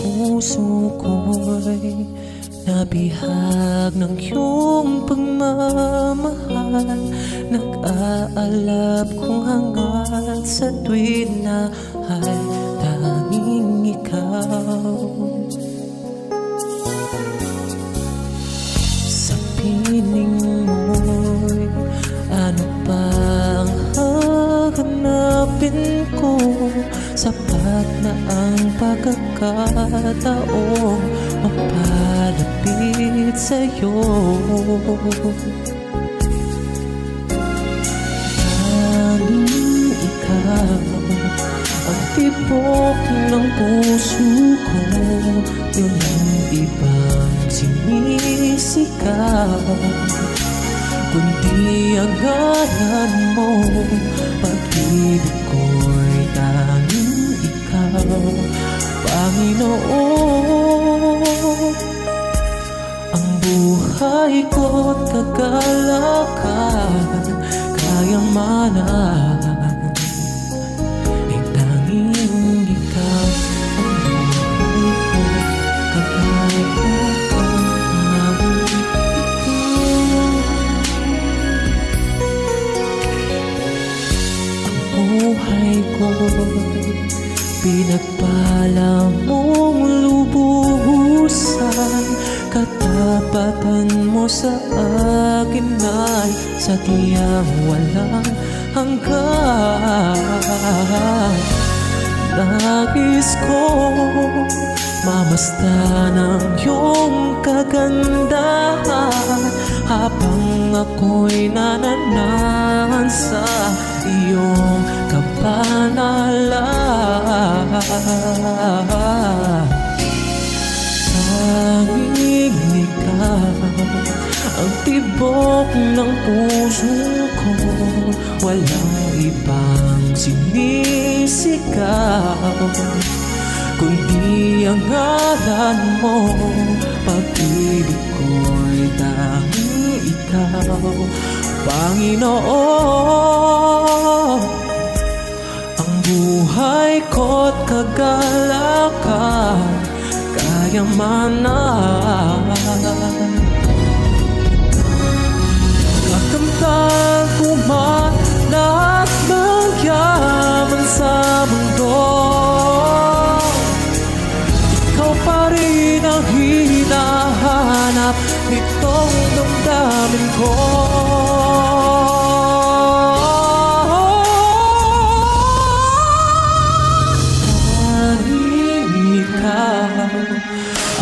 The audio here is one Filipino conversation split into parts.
puso ko'y nabihag ng iyong pagmamahal. Nag-aalab kong hangad sa tuwid na ay tanging ikaw. Sa piling mo'y ano pang hahanapin ko? Sapat na ang pagkakataong mapalapit sa'yo. Tanging ikaw ang tibok ng puso ko, yun ang ibang sinisigaw, kundi ang ngalan mo. Pag-ibig ko'y tanging ikaw, Panginoon. Ang buhay ko't kagalakan, kayang manan, ay tanging ikaw. Ang buhay ko't kagalakan, buhay ko'y pinagpala mong lubusan. Katapatan mo sa akin ay sadyang walang hanggan. Nais ko mamastan ang iyong kagandahan habang ako'y nananahan sa iyong kabanalan. Tanging ikaw ang tibok ng puso ko, walang ibang sinisigaw, kundi ang ngalan mo. Pag-ibig ko'y tanging ikaw, Panginoon. Ang buhay ko't kagalakan, kayamanan, kakamtan ko man lahat ng yaman sa mundo, ikaw pa rin ang hinahanap nitong damdamin ko.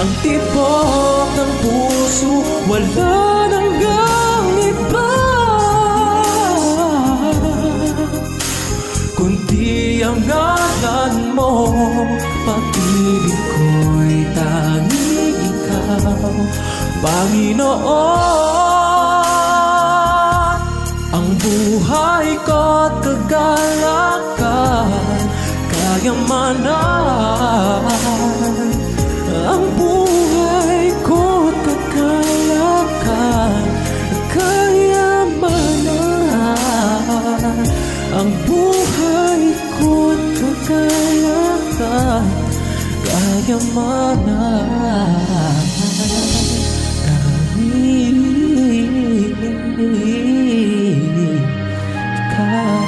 Ang tibok ng puso, wala nang iba, kundi ang ngalan mo. Pag-ibig ko'y tanging ikaw, Panginoon. Ang buhay ko't kagalakan, kayamanan. Ang buhay ko't kagalakan, kayamanan. Ang buhay ko't kagalakan, kayamanan. Tanging ikaw.